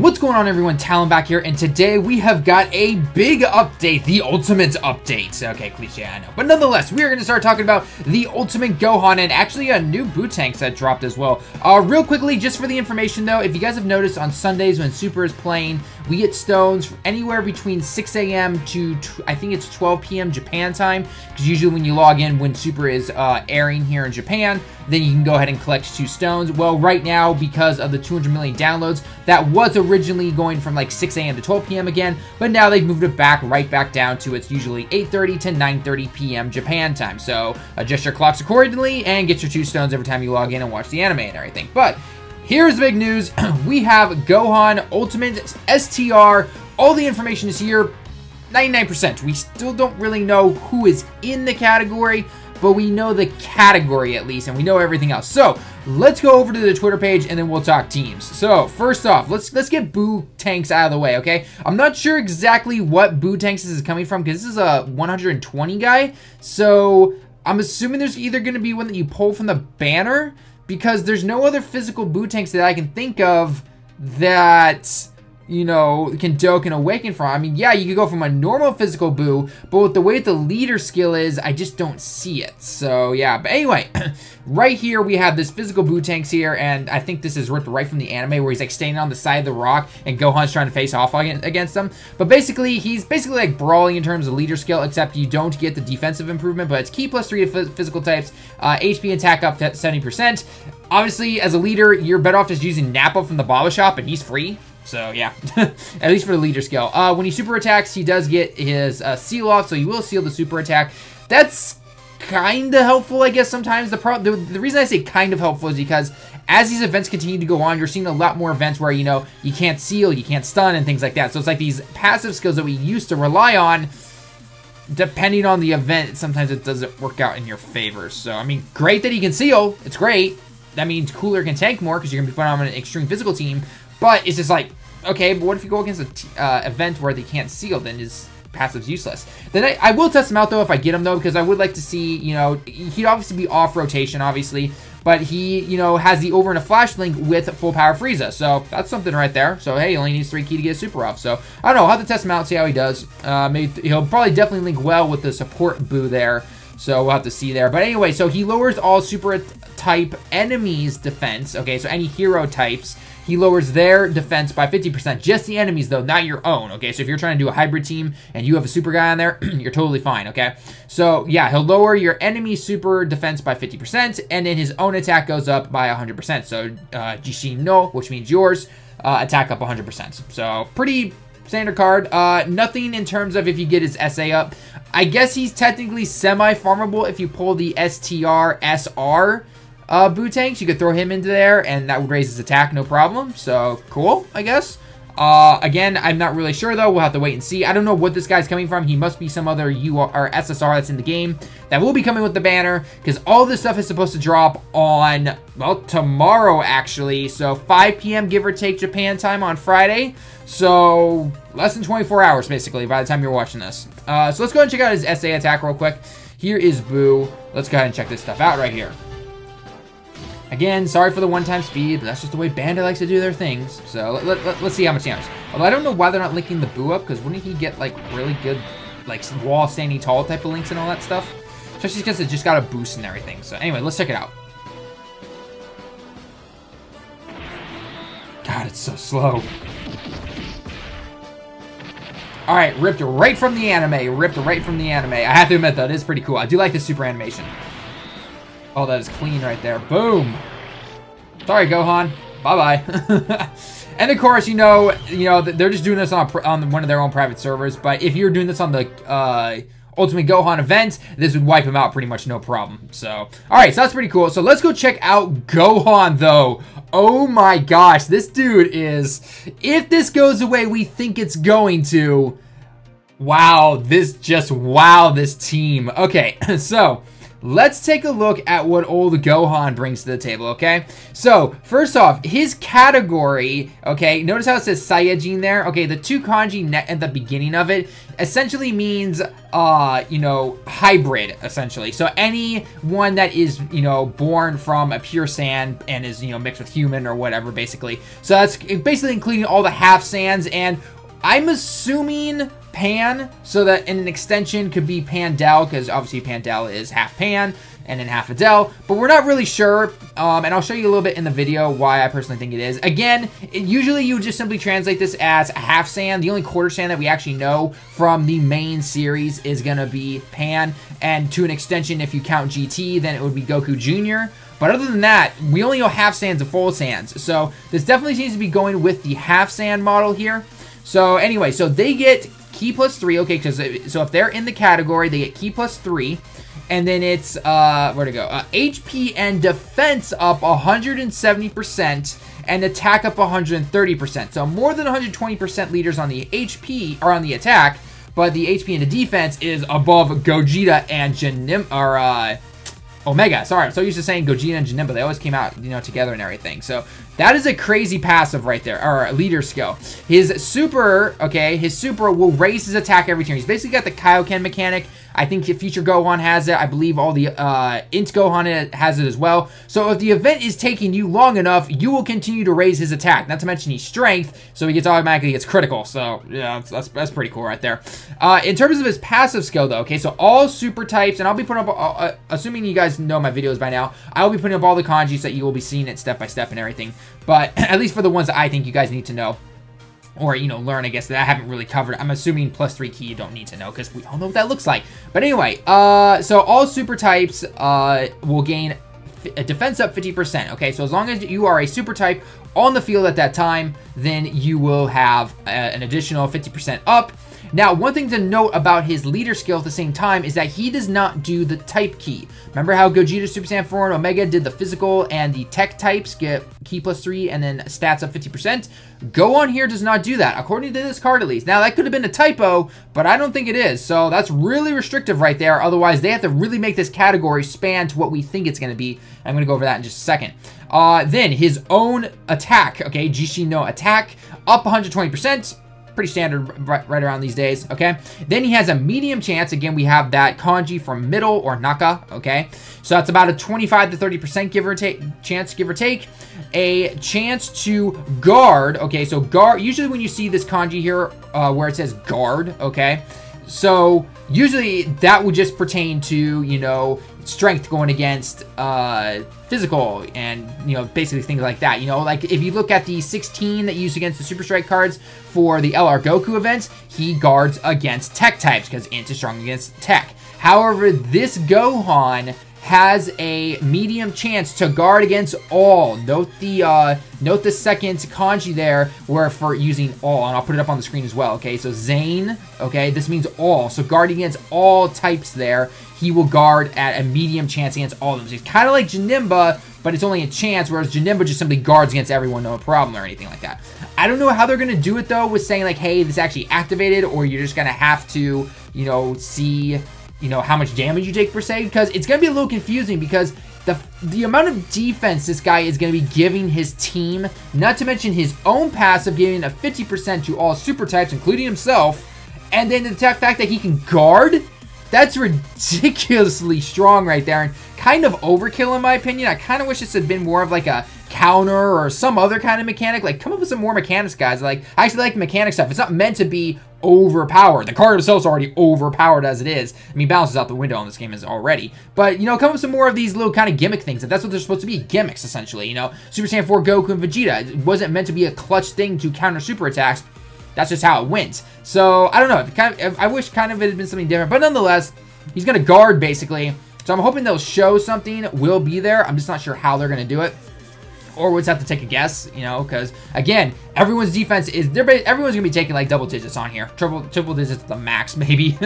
What's going on, everyone? Talon back here, and today we have got a big update, the Ultimate Update. Okay, cliche, I know. But nonetheless, we are going to start talking about the Ultimate Gohan and actually a new Buutenks that dropped as well. Real quickly, just for the information though, if you guys have noticed on Sundays when Super is playing, we get stones anywhere between 6 a.m. to, I think it's 12 p.m. Japan time, because usually when you log in when Super is airing here in Japan, then you can go ahead and collect 2 stones. Well, right now, because of the 200 million downloads, that was originally going from like 6 a.m. to 12 p.m. again, but now they've moved it back right back down to it's usually 8:30 to 9:30 p.m. Japan time. So adjust your clocks accordingly and get your 2 stones every time you log in and watch the anime and everything. But here's the big news. We have Gohan Ultimate STR. All the information is here. 99%. We still don't really know who is in the category, but we know the category at least, and we know everything else. So let's go over to the Twitter page, and then we'll talk teams. So first off, let's get Buutenks out of the way, okay? I'm not sure exactly what Buutenks is coming from, because this is a 120 guy. So I'm assuming there's either going to be one that you pull from the banner, because there's no other physical Buutenks that I can think of that, you know, can Dokkan awaken from. I mean, yeah, you could go from a normal physical Buu, but with the way the leader skill is, I just don't see it. So yeah, but anyway, right here we have this physical Buutenks here, and I think this is ripped right from the anime where he's like standing on the side of the rock and Gohan's trying to face off against him. But basically, he's basically like brawling in terms of leader skill, except you don't get the defensive improvement, but it's Ki +3 to physical types, HP and attack up to 70%. Obviously, as a leader, you're better off just using Nappa from the Baba Shop, and he's free. So yeah, at least for the leader skill. When he super attacks, he does get his seal off, so he will seal the super attack. That's kind of helpful, I guess, sometimes. The reason I say kind of helpful is because as these events continue to go on, you're seeing a lot more events where, you know, you can't seal, you can't stun, and things like that. So it's like these passive skills that we used to rely on, depending on the event, sometimes it doesn't work out in your favor. So, I mean, great that he can seal. It's great. That means Cooler can tank more because you're going to be putting on an extreme physical team. But it's just like, okay, but what if you go against an event where they can't seal, then his passive's useless. Then I will test him out, though, if I get him, though, because I would like to see, you know, he'd obviously be off rotation, obviously, but he, you know, has the over and a flash link with full power Frieza, so that's something right there. So, hey, he only needs 3 Ki to get a super off, so I don't know, I'll have to test him out, see how he does. Maybe he'll probably definitely link well with the support Buu there, so we'll have to see there. But anyway, so he lowers all super type enemies' defense, okay, so any hero types, he lowers their defense by 50%. Just the enemies, though, not your own, okay? So if you're trying to do a hybrid team and you have a super guy on there, you're totally fine, okay? So, yeah, he'll lower your enemy super defense by 50%, and then his own attack goes up by 100%. So, Jishin no, which means yours, attack up 100%. So, pretty standard card. Nothing in terms of if you get his SA up. I guess he's technically semi-farmable if you pull the STR SR Buutenks. You could throw him into there, and that would raise his attack, no problem. So, cool, I guess. Again, I'm not really sure, though. We'll have to wait and see. I don't know what this guy's coming from. He must be some other UR or SSR that's in the game that will be coming with the banner, because all this stuff is supposed to drop on, well, tomorrow, actually. So, 5 p.m., give or take, Japan time on Friday. So, less than 24 hours, basically, by the time you're watching this. So, let's go ahead and check out his SA attack real quick. Here is Buu. Let's go ahead and check this stuff out right here. Again, sorry for the one-time speed, but that's just the way Bandai likes to do their things. So let's see how much damage. Although I don't know why they're not linking the Buu up, because wouldn't he get like really good, like wall standing tall type of links and all that stuff? Especially because it just got a boost and everything. So anyway, let's check it out. God, it's so slow. All right, ripped right from the anime. Ripped right from the anime. I have to admit, though, it is pretty cool. I do like the super animation. Oh, that is clean right there. Boom. Sorry, Gohan. Bye-bye. And of course, you know, they're just doing this on one of their own private servers. But if you're doing this on the Ultimate Gohan event, this would wipe him out pretty much no problem. So, all right, so that's pretty cool. So let's go check out Gohan, though. Oh my gosh, this dude is, if this goes the way we think it's going to, wow, this team. Okay, so let's take a look at what old Gohan brings to the table, okay? So, first off, his category, okay, notice how it says Saiyajin there? Okay, the 2 kanji at the beginning of it essentially means, you know, hybrid, essentially. So, anyone that is, you know, born from a pure Saiyan and is, you know, mixed with human or whatever, basically. So, that's basically including all the half Saiyans, and I'm assuming Pan, so that in an extension could be Pandel, because obviously Pandel is half Pan and then half Adele, but we're not really sure, and I'll show you a little bit in the video why I personally think it is. Again, usually you would just simply translate this as a half Saiyan. The only quarter Saiyan that we actually know from the main series is going to be Pan, and to an extension, if you count GT, then it would be Goku Jr., but other than that, we only know half Saiyans and full Saiyans, so this definitely seems to be going with the half Saiyan model here. So anyway, so they get Ki plus 3, okay, because so if they're in the category, they get Ki plus 3, and then it's, where'd it go? HP and defense up 170%, and attack up 130%. So more than 120% leaders on the HP, or on the attack, but the HP and the defense is above Gogeta and Omega. Sorry, I'm so used to saying Gogeta and Janemba. They always came out, you know, together and everything. So that is a crazy passive right there, or leader skill. His super, okay, his super will raise his attack every turn. He's basically got the Kaioken mechanic. I think Future Gohan has it. I believe all the Int Gohan has it as well. So if the event is taking you long enough, you will continue to raise his attack. Not to mention he's strength, so he gets automatically gets critical. So yeah, that's pretty cool right there. In terms of his passive skill though, okay, so all super types, and I'll be putting up, assuming you guys know my videos by now, I will be putting up all the kanjis that you will be seeing it step by step and everything. But at least for the ones that I think you guys need to know, or, you know, learn, I guess, that I haven't really covered. I'm assuming plus 3 Ki you don't need to know, because we all know what that looks like. But anyway, so all super types will gain a defense up 50%, okay? So as long as you are a super type on the field at that time, then you will have an additional 50% up. Now, one thing to note about his leader skill at the same time is that he does not do the type Ki. Remember how Gogeta, Super Saiyan 4, and Omega did the physical and the tech types, get Ki plus 3 and then stats up 50%? Gohan here does not do that, according to this card at least. Now, that could have been a typo, but I don't think it is. So that's really restrictive right there. Otherwise, they have to really make this category span to what we think it's going to be. I'm going to go over that in just a second. Then his own attack, okay, Jishin no attack, up 120%. Pretty standard right around these days, okay? Then he has a medium chance. Again, we have that kanji from middle or naka, okay? So that's about a 25 to 30% give or take chance, give or take. A chance to guard, okay? So guard, usually when you see this kanji here where it says guard, okay? So usually that would just pertain to, you know, strength going against physical and, you know, basically things like that. You know, like if you look at the 16 that you use against the Super Strike cards for the LR Goku events, he guards against tech types because Int is strong against tech. However, this Gohan has a medium chance to guard against all. Note the second kanji there where for using all, and I'll put it up on the screen as well, okay? So Zane, okay, this means all. So guarding against all types there, he will guard at a medium chance against all of them. So it's kind of like Janemba, but it's only a chance, whereas Janemba just simply guards against everyone, no problem or anything like that. I don't know how they're going to do it, though, with saying, like, hey, this actually activated, or you're just going to have to, you know, see, you know, how much damage you take per se, because it's going to be a little confusing because the amount of defense this guy is going to be giving his team, not to mention his own passive giving a 50% to all super types, including himself, and then the fact that he can guard, that's ridiculously strong right there, and kind of overkill in my opinion. I kind of wish this had been more of like a counter or some other kind of mechanic. Like, come up with some more mechanics, guys. Like, I actually like the mechanic stuff. It's not meant to be overpowered. The card itself is already overpowered as it is. I mean, balance is out the window on this game is already. But, you know, come up with some more of these little kind of gimmick things. If that's what they're supposed to be, gimmicks, essentially. You know, Super Saiyan 4 Goku and Vegeta. It wasn't meant to be a clutch thing to counter super attacks. That's just how it went. So, I don't know. I wish kind of it had been something different. But nonetheless, he's going to guard, basically. So, I'm hoping they'll show something will be there. I'm just not sure how they're going to do it. Or we'll just have to take a guess, you know, because, again, everyone's defense is, everyone's going to be taking, like, double digits on here. Triple digits at the max, maybe.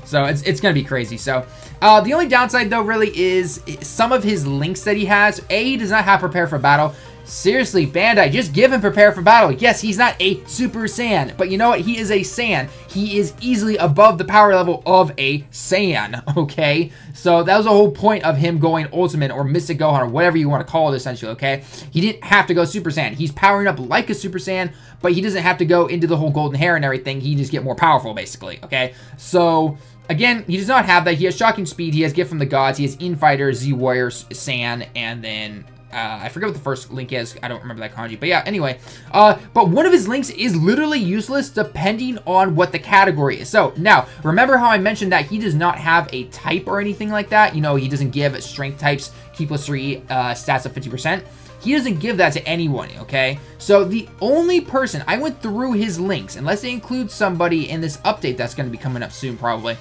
So, it's going to be crazy. So, the only downside, though, really is some of his links that he has. A, he does not have prepare for battle. Seriously, Bandai, just give him Prepare for Battle. Yes, he's not a Super Saiyan, but you know what? He is a Saiyan. He is easily above the power level of a Saiyan, okay? So that was the whole point of him going Ultimate or Mystic Gohan or whatever you want to call it, essentially, okay? He didn't have to go Super Saiyan. He's powering up like a Super Saiyan, but he doesn't have to go into the whole golden hair and everything. He just get more powerful, basically, okay? So again, he does not have that. He has Shocking Speed. He has Gift from the Gods. He has Infighter, Z-Warrior, Saiyan, and then I forget what the first link is. I don't remember that kanji. But yeah, anyway. But one of his links is literally useless depending on what the category is. So, now, remember how I mentioned that he does not have a type or anything like that? You know, he doesn't give strength types, Ki plus 3 stats of 50%. He doesn't give that to anyone, okay? So, the only person, I went through his links, unless they include somebody in this update that's going to be coming up soon, probably.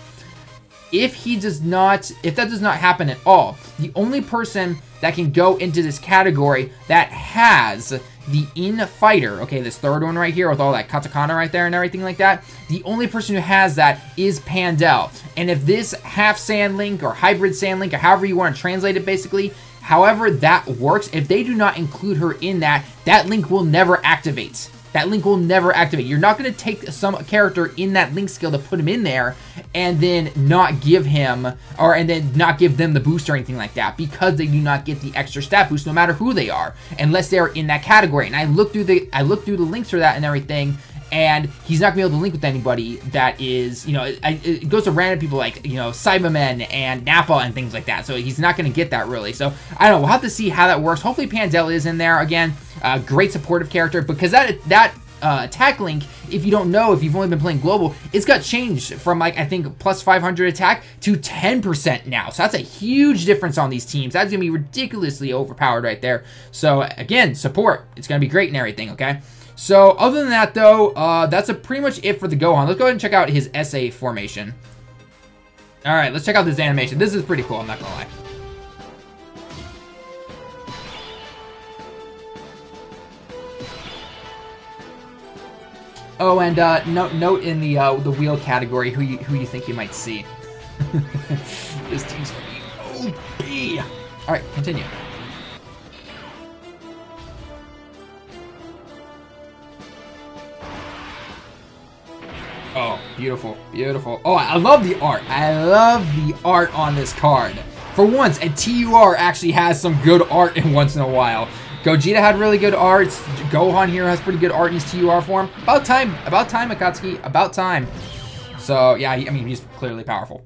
If that does not happen at all, the only person that can go into this category that has the Infighter, okay, this third one right here with all that katakana right there and everything like that, the only person who has that is Pandel. And if this half Saiyan link or hybrid Saiyan link or however you want to translate it basically, however that works, if they do not include her in that, that link will never activate. That link will never activate. You're not going to take some character in that link skill to put him in there and then not give him, and then not give them the boost or anything like that because they do not get the extra stat boost no matter who they are, unless they are in that category. And I looked through the links for that and everything, and he's not going to be able to link with anybody that is, you know, it goes to random people like, you know, Cybermen and Nappa and things like that. So he's not going to get that really. So I don't know. We'll have to see how that works. Hopefully Pandel is in there again. Great supportive character because that attack link, if you don't know, if you've only been playing global, it's got changed from like I think plus 500 attack to 10% now. So that's a huge difference on these teams. That's gonna be ridiculously overpowered right there. So again, support. It's gonna be great and everything. Okay. So other than that though, that's pretty much it for the Gohan. Let's go ahead and check out his SA formation. All right, let's check out this animation. This is pretty cool. I'm not gonna lie. Oh, and note in the wheel category who you think you might see. This team's gonna be OP. All right, continue. Oh, beautiful, beautiful. Oh, I love the art. I love the art on this card. For once, a TUR actually has some good art in once in a while. Gogeta had really good art. Gohan here has pretty good art in his TUR form. About time, Akatsuki, about time. So, yeah, I mean, he's clearly powerful.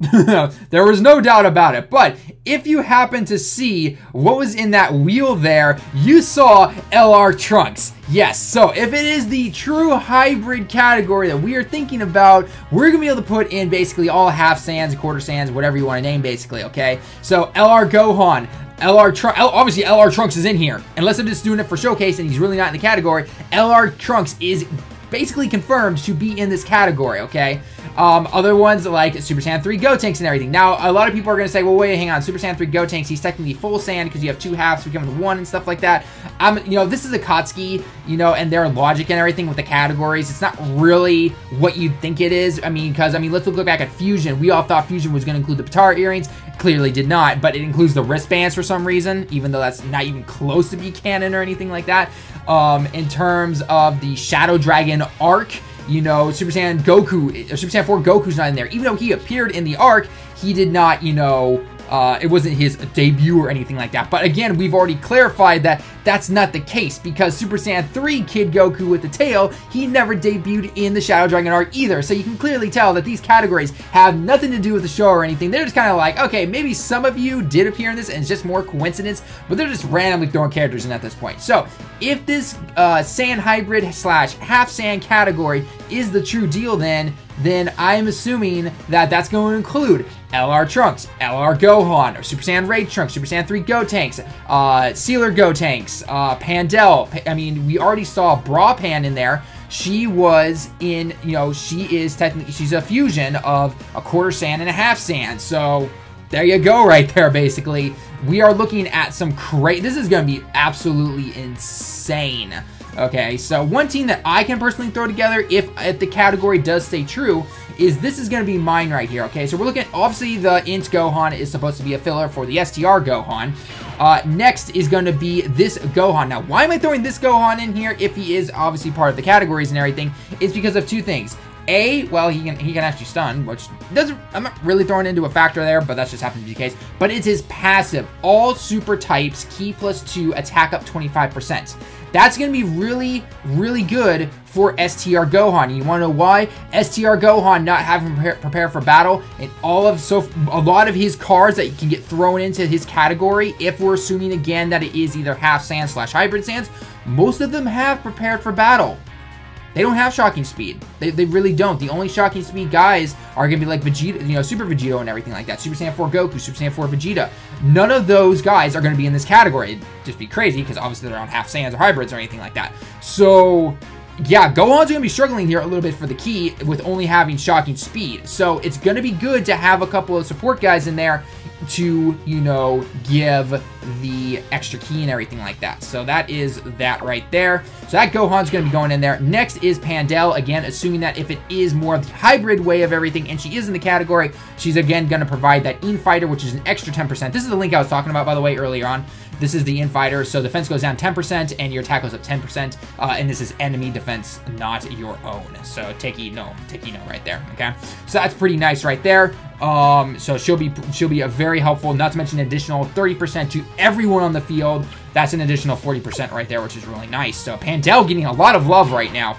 There was no doubt about it. But if you happen to see what was in that wheel there, you saw LR Trunks. Yes, so if it is the true hybrid category that we are thinking about, we're going to be able to put in basically all half Saiyans, quarter Saiyans, whatever you want to name basically, okay? So, LR Gohan. Obviously LR Trunks is in here. Unless they're just doing it for showcase and he's really not in the category, LR Trunks is basically confirmed to be in this category, okay? Other ones like Super Saiyan 3 Gotenks and everything. Now, a lot of people are going to say, well, wait, hang on. Super Saiyan 3 Gotenks, he's technically full Saiyan because you have two halves becoming one and stuff like that. You know, this is Akatsuki, you know, and their logic and everything with the categories. It's not really what you'd think it is. I mean, because, let's look back at Fusion. We all thought Fusion was going to include the Patara earrings. Clearly did not, but it includes the wristbands for some reason, even though that's not even close to be canon or anything like that. In terms of the Shadow Dragon arc, you know, Super Saiyan Goku, Super Saiyan 4 Goku's not in there. Even though he appeared in the arc, he did not, you know, it wasn't his debut or anything like that. But again, we've already clarified that that's not the case because Super Saiyan 3 Kid Goku with the tail, he never debuted in the Shadow Dragon arc either. So you can clearly tell that these categories have nothing to do with the show or anything. They're just kind of like, okay, maybe some of you did appear in this and it's just more coincidence, but they're just randomly throwing characters in at this point. So if this Saiyan hybrid / half Saiyan category is the true deal, then I'm assuming that that's going to include LR Trunks, LR Gohan, or Super Saiyan Raid Trunks, Super Saiyan 3 Gotenks, Sealer Gotenks, Pandel. I mean, we already saw Bra Pan in there. She was in, you know, she is technically, she's a fusion of a quarter Saiyan and a half Saiyan. So there you go right there, basically. We are looking at some this is going to be absolutely insane. Okay, so one team that I can personally throw together, if the category does stay true, is this is going to be mine right here. Okay, so we're looking at, obviously, the Int Gohan is supposed to be a filler for the Str Gohan. Next is going to be this Gohan. Now, why am I throwing this Gohan in here if he is obviously part of the categories and everything? It's because of two things. A, well, he can actually stun, which doesn't, I'm not really throwing into a factor there, but that's just happened to be the case. But it's his passive. All super types, Ki +2, attack up 25%. That's going to be really, really good for Str Gohan. You want to know why? Str Gohan not having prepare for battle, and a lot of his cards that can get thrown into his category, if we're assuming again that it is either half Saiyan / hybrid Saiyans, most of them have prepared for battle. They don't have shocking speed. They really don't. The only shocking speed guys are going to be like Vegeta, you know, Super Vegito and everything like that. Super Saiyan 4 Goku, Super Saiyan 4 Vegeta. None of those guys are going to be in this category. It'd just be crazy because obviously they're on half Saiyans or hybrids or anything like that. So, yeah, Gohan's going to be struggling here a little bit for the Ki with only having shocking speed. So it's going to be good to have a couple of support guys in there to, you know, give the extra Ki and everything like that. So that is that right there. So that Gohan's going to be going in there. Next is Pandel, again, assuming that if it is more of the hybrid way of everything, and she is in the category, she's again going to provide that Infighter, which is an extra 10%. This is the link I was talking about, by the way, earlier on. This is the Infighter, so defense goes down 10%, and your attack goes up 10%, and this is enemy defense, not your own. So take no right there, okay? So that's pretty nice right there. So she'll be a very helpful, not to mention an additional 30% to everyone on the field. That's an additional 40% right there, which is really nice. So Pandel getting a lot of love right now.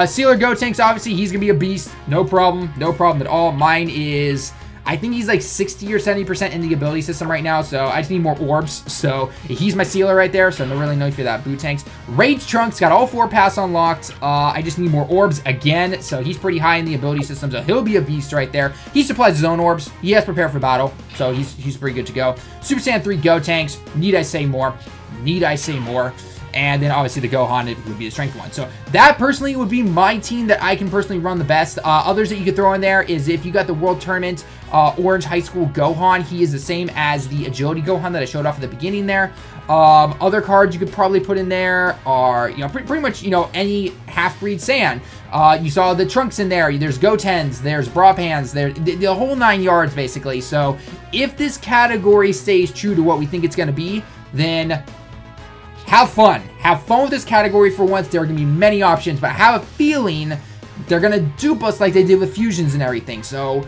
Str Gotenks, obviously, he's going to be a beast. No problem at all. Mine is, I think he's like 60 or 70% in the ability system right now, so I just need more orbs. So he's my sealer right there, so no really no for that. Buutenks. Rage Trunks got all 4 paths unlocked. I just need more orbs again, so he's pretty high in the ability system, so he'll be a beast right there. He supplies his own orbs. He has prepared for battle, so he's pretty good to go. Super Saiyan 3 Gotenks. Need I say more? Need I say more? And then obviously the Gohan would be the strength one. So that personally would be my team that I can personally run the best. Others that you could throw in there is if you got the World Tournament Orange High School Gohan, he is the same as the Agility Gohan that I showed off at the beginning there. Other cards you could probably put in there are, you know, pretty much, you know, any half-breed Saiyan. You saw the Trunks in there. There's Gotens, there's Brapans, there's the whole 9 yards basically. So if this category stays true to what we think it's going to be, then have fun. Have fun with this category for once. There are going to be many options, but I have a feeling they're going to dupe us like they did with fusions and everything. So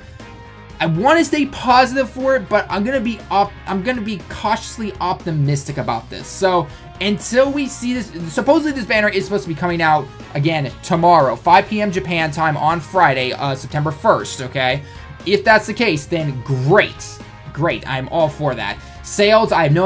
I want to stay positive for it, but I'm going to be cautiously optimistic about this. So until we see this, supposedly this banner is supposed to be coming out again tomorrow, 5 p.m. Japan time on Friday, September 1st, okay? If that's the case, then great. Great. I'm all for that. Sales, I have no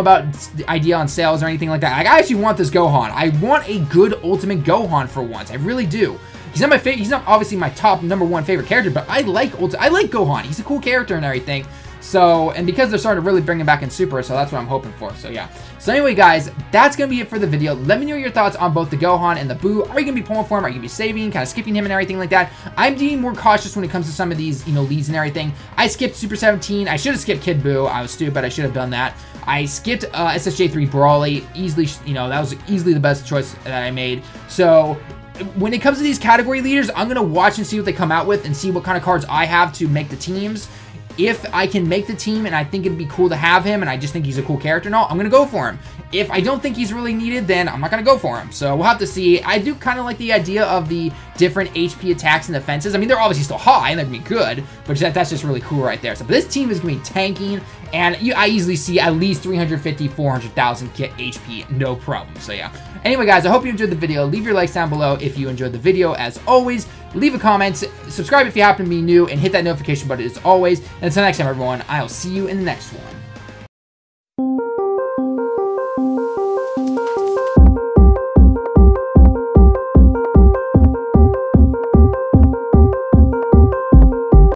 idea on sales or anything like that. I actually want this Gohan. I want a good Ultimate Gohan for once. I really do. He's not my favorite. He's not obviously my top #1 favorite character, but I like Gohan. He's a cool character and everything. So, and because they're starting to really bring him back in Super, so that's what I'm hoping for. So yeah. So anyway, guys, that's gonna be it for the video. Let me know your thoughts on both the Gohan and the Buu. Are you gonna be pulling for him? Are you gonna be saving, kind of skipping him and everything like that? I'm being more cautious when it comes to some of these, you know, leads and everything. I skipped Super 17. I should have skipped Kid Buu. I was stupid. I should have done that. I skipped SSJ3 Brawly. Easily, you know, that was easily the best choice that I made. So when it comes to these category leaders, I'm going to watch and see what they come out with and see what kind of cards I have to make the teams. If I can make the team and I think it'd be cool to have him and I just think he's a cool character and all, I'm going to go for him. If I don't think he's really needed, then I'm not going to go for him. So we'll have to see. I do kind of like the idea of the different HP attacks and defenses. I mean, they're obviously still high and they're going to be good, but that's just really cool right there. So this team is going to be tanking, and I easily see at least 350, 400,000 HP, no problem. So yeah. Anyway, guys, I hope you enjoyed the video. Leave your likes down below if you enjoyed the video. As always, leave a comment, subscribe if you happen to be new, and hit that notification button as always. And until next time, everyone, I'll see you in the next one.